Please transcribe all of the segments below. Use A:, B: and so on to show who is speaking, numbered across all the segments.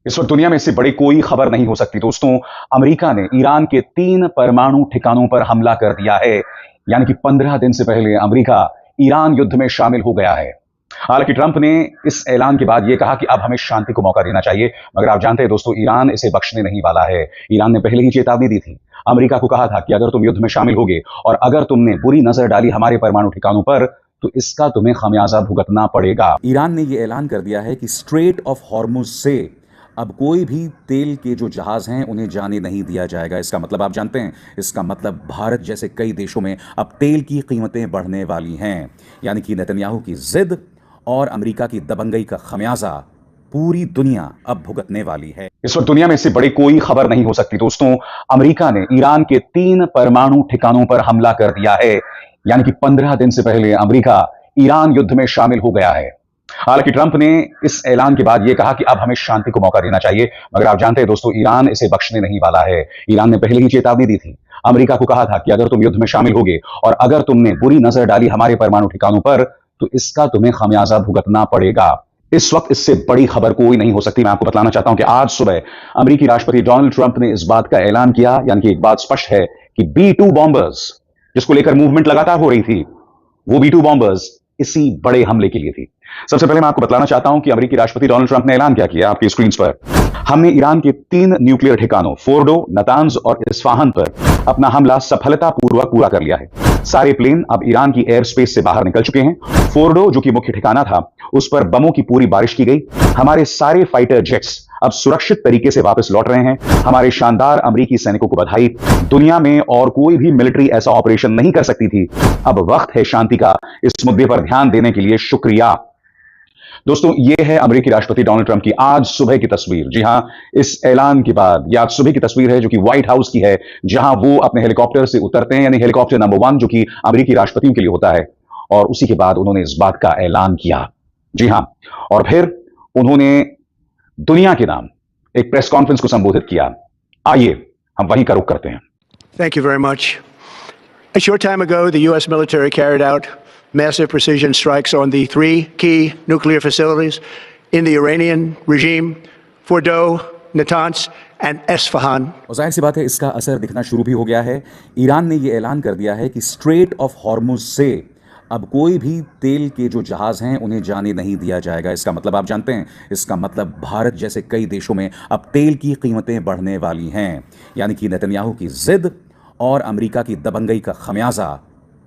A: इस वक्त दुनिया में इससे बड़ी कोई खबर नहीं हो सकती दोस्तों। अमेरिका ने ईरान के 3 परमाणु ठिकानों पर हमला कर दिया है। यानी कि 15 दिन से पहले अमेरिका ईरान युद्ध में शामिल हो गया है। हालांकि ट्रंप ने इस ऐलान के बाद यह कहा कि अब हमें शांति को मौका देना चाहिए, मगर आप जानते हैं दोस्तों, ईरान इसे बख्शने नहीं वाला है। ईरान ने पहले ही चेतावनी दी थी, अमेरिका को कहा था कि अगर तुम युद्ध में शामिल होगे और अगर तुमने बुरी नजर डाली हमारे परमाणु ठिकानों पर, तो इसका तुम्हें खमियाजा भुगतना पड़ेगा। ईरान ने यह ऐलान कर दिया है कि स्ट्रेट ऑफ हॉर्मुज से अब कोई भी तेल के जो जहाज हैं उन्हें जाने नहीं दिया जाएगा। इसका मतलब आप जानते हैं, इसका मतलब भारत जैसे कई देशों में अब तेल की कीमतें बढ़ने वाली हैं। यानी कि नेतन्याहू की जिद और अमेरिका की दबंगई का खमियाजा पूरी दुनिया अब भुगतने वाली है। इस वक्त दुनिया में इससे बड़ी कोई खबर नहीं हो सकती दोस्तों। अमेरिका ने ईरान के 3 परमाणु ठिकानों पर हमला कर दिया है। यानी कि 15 दिन से पहले अमेरिका ईरान युद्ध में शामिल हो गया है। हालांकि ट्रंप ने इस ऐलान के बाद यह कहा कि अब हमें शांति को मौका देना चाहिए, मगर आप जानते हैं दोस्तों, ईरान इसे बख्शने नहीं वाला है। ईरान ने पहले ही चेतावनी दी थी, अमेरिका को कहा था कि अगर तुम युद्ध में शामिल होगे और अगर तुमने बुरी नजर डाली हमारे परमाणु ठिकानों पर, तो इसका तुम्हें खमियाजा भुगतना पड़ेगा। इस वक्त इससे बड़ी खबर कोई नहीं हो सकती। मैं आपको बताना चाहता हूं कि आज सुबह अमेरिकी राष्ट्रपति डोनाल्ड ट्रंप ने इस बात का ऐलान किया, यानी कि एक बात स्पष्ट है कि B-2 बॉम्बर्स, जिसको लेकर मूवमेंट लगातार हो रही थी, वो B-2 बॉम्बर्स इसी बड़े हमले के लिए थी। सबसे पहले मैं आपको बताना चाहता हूं कि अमेरिकी राष्ट्रपति डोनाल्ड ट्रंप ने ऐलान क्या किया आपकी स्क्रीन पर। हमने ईरान के 3 न्यूक्लियर ठिकानों फोर्डो, नतांज और इस्फहान पर अपना हमला सफलतापूर्वक पूरा कर लिया है। सारे प्लेन अब ईरान की एयर स्पेस से बाहर निकल चुके हैं। फोर्डो, जो कि मुख्य ठिकाना था, उस पर बमों की पूरी बारिश की गई। हमारे सारे फाइटर जेट्स अब सुरक्षित तरीके से वापस लौट रहे हैं। हमारे शानदार अमेरिकी सैनिकों को बधाई। दुनिया में और कोई भी मिलिट्री ऐसा ऑपरेशन नहीं कर सकती थी। अब वक्त है शांति का। इस मुद्दे पर ध्यान देने के लिए शुक्रिया। दोस्तों, यह है अमेरिकी राष्ट्रपति डोनाल्ड ट्रंप की आज सुबह की तस्वीर। जी हां, इस ऐलान के बाद यह आज सुबह की तस्वीर है, जो कि व्हाइट हाउस की है, जहां वो अपने हेलीकॉप्टर से उतरते हैं, यानी हेलीकॉप्टर नंबर 1, जो कि अमेरिकी राष्ट्रपतियों के लिए होता है। और उसी के बाद उन्होंने इस बात का ऐलान किया। जी हां, और फिर उन्होंने दुनिया के नाम एक प्रेस कॉन्फ्रेंस को संबोधित किया। आइए हम वहीं का रुख करते हैं।
B: Thank you very much. A short time ago, the U.S. military carried out massive precision strikes on the 3 key nuclear facilities in the Iranian regime, Fordo, Natanz, and Esfahan.
A: और जाहिर सी बात है, इसका असर दिखना शुरू भी हो गया है। ईरान ने यह ऐलान कर दिया है कि स्ट्रेट ऑफ हॉर्मुज से अब कोई भी तेल के जो जहाज हैं उन्हें जाने नहीं दिया जाएगा। इसका मतलब आप जानते हैं, इसका मतलब भारत जैसे कई देशों में अब तेल की कीमतें बढ़ने वाली हैं। यानी कि नेतन्याहू की जिद और अमेरिका की दबंगई का खमियाजा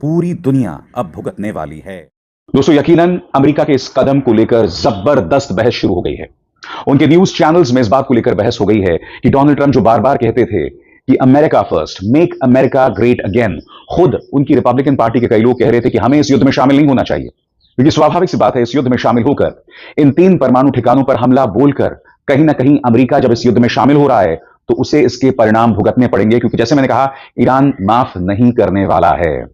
A: पूरी दुनिया अब भुगतने वाली है। दोस्तों, यकीनन अमेरिका के इस कदम को लेकर जबरदस्त बहस शुरू हो गई है। उनके न्यूज चैनल्स में इस बात को लेकर बहस हो गई है कि डोनाल्ड ट्रंप जो बार बार कहते थे कि America first, make America great again, खुद उनकी रिपब्लिकन पार्टी के कई लोग कह रहे थे कि हमें इस युद्ध में शामिल नहीं होना चाहिए, क्योंकि स्वाभाविक सी बात है, इस युद्ध में शामिल होकर, इन 3 परमाणु ठिकानों पर हमला बोलकर, कहीं ना कहीं अमेरिका जब इस युद्ध में शामिल हो रहा है तो उसे इसके परिणाम भुगतने पड़ेंगे। क्योंकि जैसे मैंने कहा, ईरान माफ नहीं करने वाला है।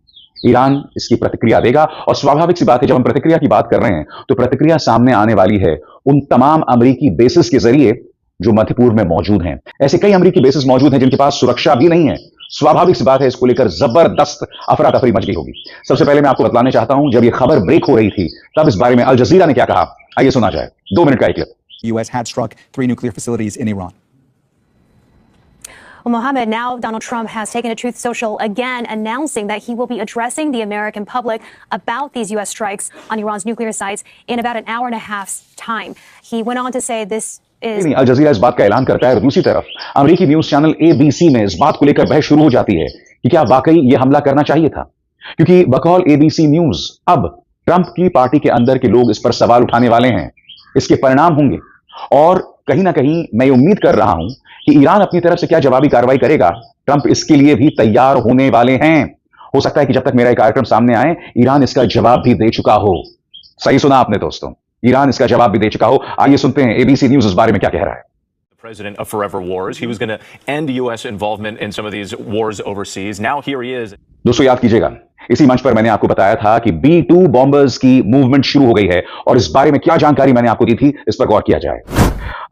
A: ईरान इसकी प्रतिक्रिया देगा। और स्वाभाविक सी बात है, जब हम प्रतिक्रिया की बात कर रहे हैं तो प्रतिक्रिया सामने आने वाली है उन तमाम अमेरिकी बेसिस के जरिए जो मध्य पूर्व में मौजूद हैं। ऐसे कई अमेरिकी बेसिस मौजूद हैं जिनके पास सुरक्षा भी नहीं है। स्वाभाविक सी बात है, इसको लेकर जबरदस्त अफरा तफरी मच गई होगी। सबसे पहले मैं आपको बतलाना चाहता हूं, जब यह खबर ब्रेक हो रही थी तब इस बारे में अल जजीरा ने क्या कहा, आइए सुना जाए। 2 मिनट का एक clip.
C: U.S. had struck 3 nuclear facilities in Iran.
D: Well, Mohammed, now Donald Trump has taken to Truth Social again, announcing that he will be addressing the American public about these U.S. strikes on Iran's nuclear sites in about an hour and a half's time. He went on to say this is...
A: अल जजीरा इस बात का ऐलान करता है और दूसरी तरफ अमेरिकी न्यूज चैनल ABC में इस बात को लेकर बहस शुरू हो जाती है कि क्या वाकई यह हमला करना चाहिए था। क्योंकि बकौल ABC न्यूज, अब ट्रंप की पार्टी के अंदर के लोग इस पर सवाल उठाने वाले हैं, इसके परिणाम होंगे। और कहीं ना कहीं मैं उम्मीद कर रहा हूं कि ईरान अपनी तरफ से क्या जवाबी कार्रवाई करेगा, ट्रंप इसके लिए भी तैयार होने वाले हैं। हो सकता है कि जब तक मेरा कार्यक्रम सामने आए, ईरान इसका जवाब भी दे चुका हो। सही सुना आपने दोस्तों, ईरान इसका जवाब भी दे चुका हो। आइए सुनते हैं ABC न्यूज इस बारे में क्या कह रहा है।
E: President of forever wars. He was going to end U.S. involvement in some of these wars overseas. Now here he is.
A: दोस्तों, याद कीजिएगा, इसी मंच पर मैंने आपको बताया था कि B-2 बॉम्बर्स की मूवमेंट शुरू हो गई है। और इस बारे में क्या जानकारी मैंने आपको दी थी, इस पर गौर किया जाए।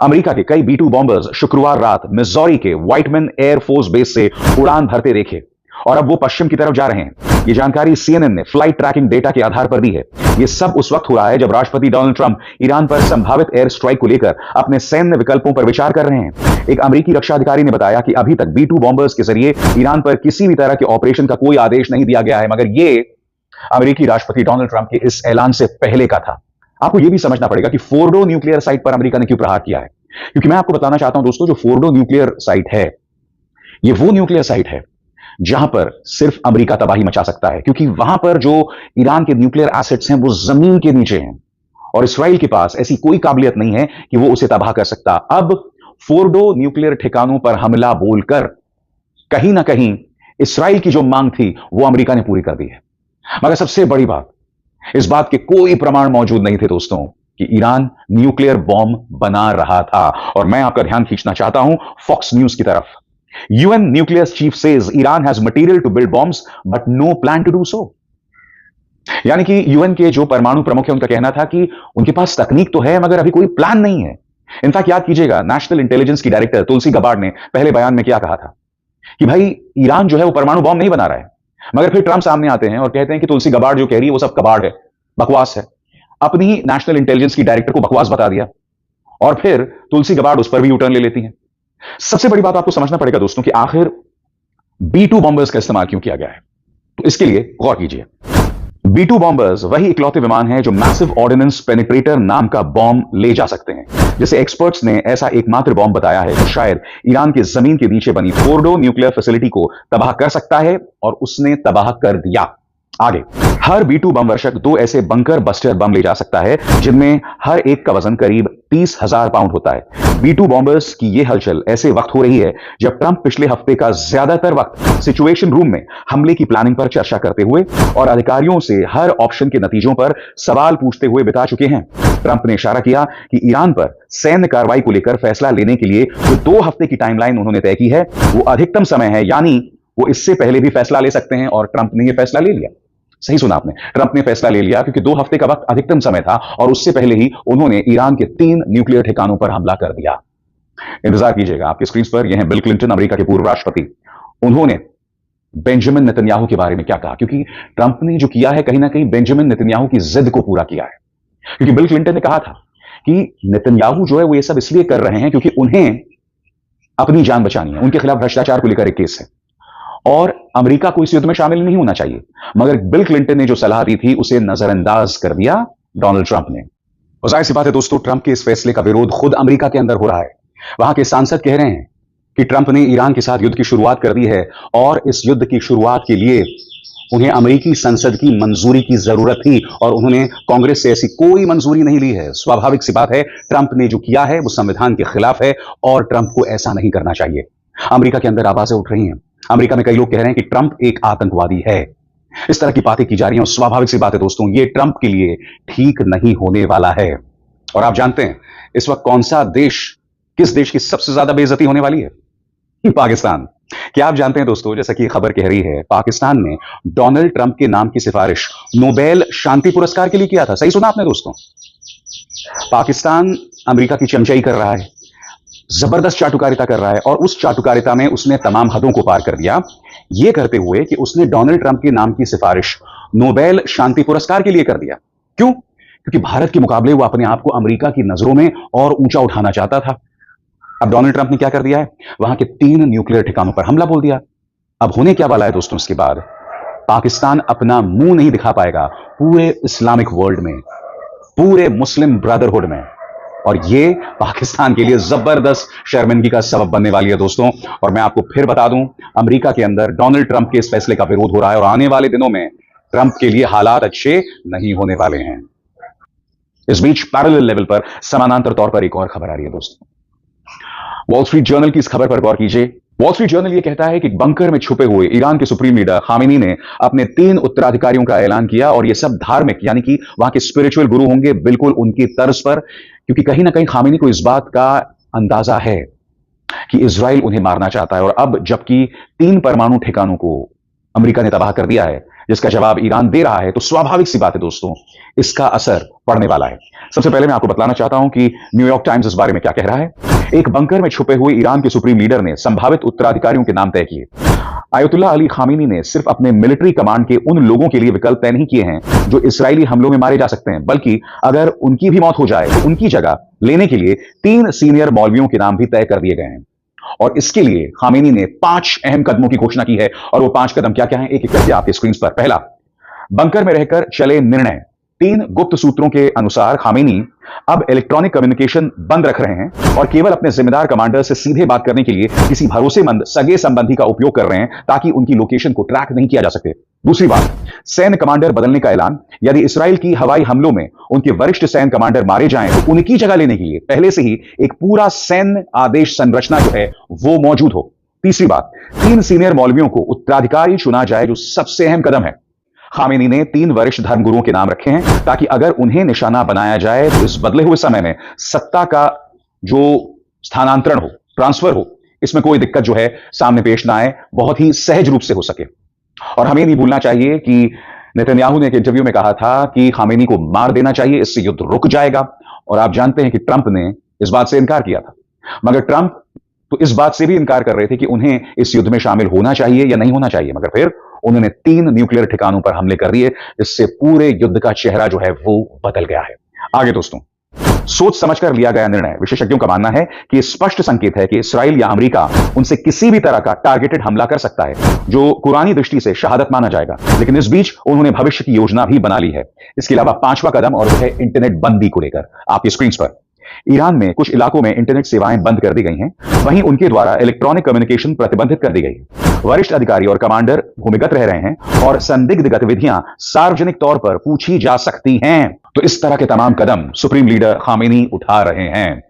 A: अमेरिका के कई B-2 बॉम्बर्स शुक्रवार रात मिजोरी के व्हाइटमैन एयरफोर्स बेस से उड़ान भरते देखे और अब वो पश्चिम की तरफ जा रहे हैं। ये जानकारी CNN ने फ्लाइट ट्रैकिंग डेटा के आधार पर दी है। ये सब उस वक्त हो रहा है जब राष्ट्रपति डोनाल्ड ट्रंप ईरान पर संभावित एयर स्ट्राइक को लेकर अपने सैन्य विकल्पों पर विचार कर रहे हैं। एक अमेरिकी रक्षा अधिकारी ने बताया कि अभी तक B-2 बॉम्बर्स के जरिए ईरान पर किसी भी तरह के ऑपरेशन का कोई आदेश नहीं दिया गया है, मगर ये अमेरिकी राष्ट्रपति डोनाल्ड ट्रंप के इस ऐलान से पहले का था। आपको यह भी समझना पड़ेगा कि फोर्डो न्यूक्लियर साइट पर अमेरिका ने क्यों प्रहार किया है, क्योंकि मैं आपको बताना चाहता हूं दोस्तों, जो फोर्डो न्यूक्लियर साइट है, ये वो न्यूक्लियर साइट है जहां पर सिर्फ अमेरिका तबाही मचा सकता है, क्योंकि वहां पर जो ईरान के न्यूक्लियर एसेट्स हैं वो जमीन के नीचे हैं और इसराइल के पास ऐसी कोई काबिलियत नहीं है कि वो उसे तबाह कर सकता। अब फोर्डो न्यूक्लियर ठिकानों पर हमला बोलकर कहीं ना कहीं इसराइल की जो मांग थी वो अमेरिका ने पूरी कर दी है। मगर सबसे बड़ी बात, इस बात के कोई प्रमाण मौजूद नहीं थे दोस्तों कि ईरान न्यूक्लियर बॉम्ब बना रहा था। और मैं आपका ध्यान खींचना चाहता हूं फॉक्स न्यूज की तरफ। UN nuclear chief says Iran has material to build bombs but no plan to do so। यानी कि UN के जो परमाणु प्रमुख है उनका कहना था कि उनके पास तकनीक तो है मगर अभी कोई प्लान नहीं है। इनफैक्ट याद कीजिएगा, नेशनल इंटेलिजेंस की डायरेक्टर तुलसी गबार्ड ने पहले बयान में क्या कहा था कि भाई ईरान जो है वो परमाणु बॉम्ब नहीं बना रहा है, मगर फिर ट्रंप सामने आते हैं और कहते हैं कि तुलसी गबार्ड जो कह रही है वो सब कबाड़ है, बकवास है। अपनी ही नेशनल इंटेलिजेंस की डायरेक्टर को बकवास बता दिया और फिर तुलसी गबार्ड उस पर भी यूटर्न ले लेती है। सबसे बड़ी बात आपको समझना पड़ेगा दोस्तों कि आखिर B-2 बॉम्बर्स का इस्तेमाल क्यों किया गया है, तो इसके लिए गौर कीजिए। B-2 बॉम्बर्स वही इकलौते विमान हैं जो मैसिव ऑर्डिनेंस पेनिट्रेटर नाम का बॉम्ब ले जा सकते हैं, जिसे एक्सपर्ट्स ने ऐसा एकमात्र बॉम्ब बताया है जो शायद ईरान की जमीन के नीचे बनी फोर्डो न्यूक्लियर फैसिलिटी को तबाह कर सकता है, और उसने तबाह कर दिया। आगे, हर B-2 बम वर्षक 2 ऐसे बंकर बस्टर बम ले जा सकता है जिनमें हर एक का वजन करीब 30,000 पाउंड होता है। B-2 बॉम्बर्स की यह हलचल ऐसे वक्त हो रही है जब ट्रंप पिछले हफ्ते का ज्यादातर वक्त सिचुएशन रूम में हमले की प्लानिंग पर चर्चा करते हुए और अधिकारियों से हर ऑप्शन के नतीजों पर सवाल पूछते हुए बिता चुके हैं। ट्रंप ने इशारा किया कि ईरान पर सैन्य कार्रवाई को लेकर फैसला लेने के लिए जो 2 हफ्ते की टाइमलाइन उन्होंने तय की है वो अधिकतम समय है, यानी वो इससे पहले भी फैसला ले सकते हैं, और ट्रंप ने यह फैसला ले लिया। सही सुना आपने, ट्रंप ने फैसला ले लिया क्योंकि 2 हफ्ते का वक्त अधिकतम समय था और उससे पहले ही उन्होंने ईरान के 3 न्यूक्लियर ठिकानों पर हमला कर दिया। इंतजार कीजिएगा, आपकी स्क्रीन पर यह है बिल क्लिंटन, अमेरिका के पूर्व राष्ट्रपति। उन्होंने बेंजामिन नेतन्याहू के बारे में क्या कहा, क्योंकि ट्रंप ने जो किया है कहीं ना कहीं बेंजामिन नेतन्याहू की जिद को पूरा किया है। क्योंकि बिल क्लिंटन ने कहा था कि नेतन्याहू जो है वो ये सब इसलिए कर रहे हैं क्योंकि उन्हें अपनी जान बचानी है, उनके खिलाफ भ्रष्टाचार को लेकर एक केस है और अमेरिका को इस युद्ध में शामिल नहीं होना चाहिए। मगर बिल क्लिंटन ने जो सलाह दी थी उसे नजरअंदाज कर दिया डोनाल्ड ट्रंप ने। और जाहिर सी बात है दोस्तों, ट्रंप के इस फैसले का विरोध खुद अमेरिका के अंदर हो रहा है। वहां के सांसद कह रहे हैं कि ट्रंप ने ईरान के साथ युद्ध की शुरुआत कर दी है और इस युद्ध की शुरुआत के लिए उन्हें अमेरिकी संसद की मंजूरी की जरूरत थी और उन्होंने कांग्रेस से ऐसी कोई मंजूरी नहीं ली है। स्वाभाविक सी बात है, ट्रंप ने जो किया है वो संविधान के खिलाफ है और ट्रंप को ऐसा नहीं करना चाहिए। अमेरिका के अंदर आवाजें उठ रही हैं। अमेरिका में कई लोग कह रहे हैं कि ट्रंप एक आतंकवादी है। इस तरह की बातें की जा रही हैं और स्वाभाविक सी बात है दोस्तों, ये ट्रंप के लिए ठीक नहीं होने वाला है। और आप जानते हैं इस वक्त कौन सा देश, किस देश की सबसे ज्यादा बेइज्जती होने वाली है? पाकिस्तान। क्या आप जानते हैं दोस्तों, जैसा कि खबर कह रही है, पाकिस्तान ने डोनाल्ड ट्रंप के नाम की सिफारिश नोबेल शांति पुरस्कार के लिए किया था। सही सुना आपने दोस्तों, पाकिस्तान अमेरिका की चमचाई कर रहा है, जबरदस्त चाटुकारिता कर रहा है और उस चाटुकारिता में उसने तमाम हदों को पार कर दिया, यह करते हुए कि उसने डोनाल्ड ट्रंप के नाम की सिफारिश नोबेल शांति पुरस्कार के लिए कर दिया। क्यों? क्योंकि भारत के मुकाबले वो अपने आप को अमेरिका की नजरों में और ऊंचा उठाना चाहता था। अब डोनाल्ड ट्रंप ने क्या कर दिया है, वहां के 3 न्यूक्लियर ठिकानों पर हमला बोल दिया। अब होने क्या वाला है दोस्तों, इसके बाद पाकिस्तान अपना मुंह नहीं दिखा पाएगा पूरे इस्लामिक वर्ल्ड में, पूरे मुस्लिम ब्रदरहुड में, और ये पाकिस्तान के लिए जबरदस्त शर्मिंदगी का सबब बनने वाली है दोस्तों। और मैं आपको फिर बता दूं, अमेरिका के अंदर डोनाल्ड ट्रंप के इस फैसले का विरोध हो रहा है और आने वाले दिनों में ट्रंप के लिए हालात अच्छे नहीं होने वाले हैं। इस बीच पैरेलल लेवल पर समानांतर तौर पर एक और खबर आ रही है दोस्तों। वॉल स्ट्रीट जर्नल की इस खबर पर गौर कीजिए। वॉल स्ट्रीट जर्नल यह कहता है कि बंकर में छुपे हुए ईरान के सुप्रीम लीडर खामेनी ने अपने 3 उत्तराधिकारियों का ऐलान किया और ये सब धार्मिक, यानी कि वहां के स्पिरिचुअल गुरु होंगे, बिल्कुल उनकी तर्ज पर, क्योंकि कहीं ना कहीं खामेनी को इस बात का अंदाजा है कि इजराइल उन्हें मारना चाहता है। और अब जबकि 3 परमाणु ठिकानों को अमेरिका ने तबाह कर दिया है, जिसका जवाब ईरान दे रहा है, तो स्वाभाविक सी बात है दोस्तों, इसका असर पड़ने वाला है। सबसे पहले मैं आपको बताना चाहता हूं कि न्यूयॉर्क टाइम्स इस बारे में क्या कह रहा है। एक बंकर में छुपे हुए ईरान के सुप्रीम लीडर ने संभावित उत्तराधिकारियों के नाम तय किए। आयतुल्लाह अली खामेनी ने सिर्फ अपने मिलिट्री कमांड के उन लोगों के लिए विकल्प तय नहीं किए हैं जो इस्राएली हमलों में मारे जा सकते हैं, बल्कि अगर उनकी भी मौत हो जाए तो उनकी जगह लेने के लिए 3 सीनियर मौलवियों के नाम भी तय कर दिए गए हैं। और इसके लिए खामेनी ने 5 अहम कदमों की घोषणा की है, और वो 5 कदम क्या क्या हैं, एक एक करके आपके स्क्रीन पर। पहला, बंकर में रहकर चले निर्णय। 3 गुप्त सूत्रों के अनुसार खामेनी अब इलेक्ट्रॉनिक कम्युनिकेशन बंद रख रहे हैं और केवल अपने जिम्मेदार कमांडर से सीधे बात करने के लिए किसी भरोसेमंद सगे संबंधी का उपयोग कर रहे हैं, ताकि उनकी लोकेशन को ट्रैक नहीं किया जा सके। दूसरी बात, सैन्य कमांडर बदलने का ऐलान। यदि इसराइल की हवाई हमलों में उनके वरिष्ठ सैन्य कमांडर मारे जाएं तो उनकी जगह लेने के लिए पहले से ही एक पूरा सैन्य आदेश संरचना जो है वो मौजूद हो। तीसरी बात, 3 सीनियर मौलवियों को उत्तराधिकारी चुना जाए, जो सबसे अहम कदम है। खामेनी ने 3 वरिष्ठ धर्मगुरुओं के नाम रखे हैं, ताकि अगर उन्हें निशाना बनाया जाए तो इस बदले हुए समय में सत्ता का जो स्थानांतरण हो, ट्रांसफर हो, इसमें कोई दिक्कत जो है सामने पेश ना आए, बहुत ही सहज रूप से हो सके। और हमें नहीं भूलना चाहिए कि नेतन्याहू ने एक इंटरव्यू में कहा था कि खामेनी को मार देना चाहिए, इससे युद्ध रुक जाएगा। और आप जानते हैं कि ट्रंप ने इस बात से इनकार किया था, मगर ट्रंप तो इस बात से भी इनकार कर रहे थे कि उन्हें इस युद्ध में शामिल होना चाहिए या नहीं होना चाहिए, मगर फिर उन्होंने 3 न्यूक्लियर ठिकानों पर हमले कर दिए, जिससे पूरे युद्ध का चेहरा जो है वो बदल गया है। आगे दोस्तों, सोच समझकर लिया गया निर्णय। विशेषज्ञों का मानना है कि यह स्पष्ट संकेत है कि इसराइल या अमेरिका उनसे किसी भी तरह का टारगेटेड हमला कर सकता है, जो कुरानी दृष्टि से शहादत माना जाएगा। लेकिन इस बीच उन्होंने भविष्य की योजना भी बना ली है। इसके अलावा 5वां कदम, और वह है इंटरनेट बंदी को लेकर। आपकी स्क्रीन पर ईरान में कुछ इलाकों में इंटरनेट सेवाएं बंद कर दी गई हैं, वहीं उनके द्वारा इलेक्ट्रॉनिक कम्युनिकेशन प्रतिबंधित कर दी गई है। वरिष्ठ अधिकारी और कमांडर भूमिगत रह रहे हैं और संदिग्ध गतिविधियां सार्वजनिक तौर पर पूछी जा सकती हैं। तो इस तरह के तमाम कदम सुप्रीम लीडर खामेनी उठा रहे हैं।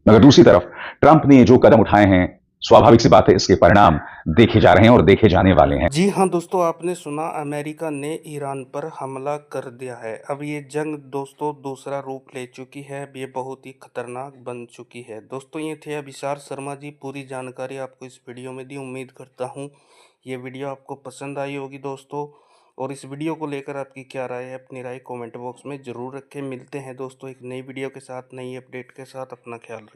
A: मगर दूसरी तरफ ट्रंप ने जो कदम उठाए हैं, स्वाभाविक सी बात है, इसके परिणाम देखे जा रहे हैं और देखे जाने वाले हैं।
F: जी हाँ दोस्तों, आपने सुना, अमेरिका ने ईरान पर हमला कर दिया है। अब ये जंग दोस्तों दूसरा रूप ले चुकी है। अब ये बहुत ही खतरनाक बन चुकी है। दोस्तों ये थे अभिसार शर्मा जी, पूरी जानकारी आपको इस वीडियो में दी। उम्मीद करता हूँ ये वीडियो आपको पसंद आई होगी दोस्तों। और इस वीडियो को लेकर आपकी क्या राय है, अपनी राय कमेंट बॉक्स में ज़रूर रखें। मिलते हैं दोस्तों एक नई वीडियो के साथ, नई अपडेट के साथ। अपना ख्याल रखें।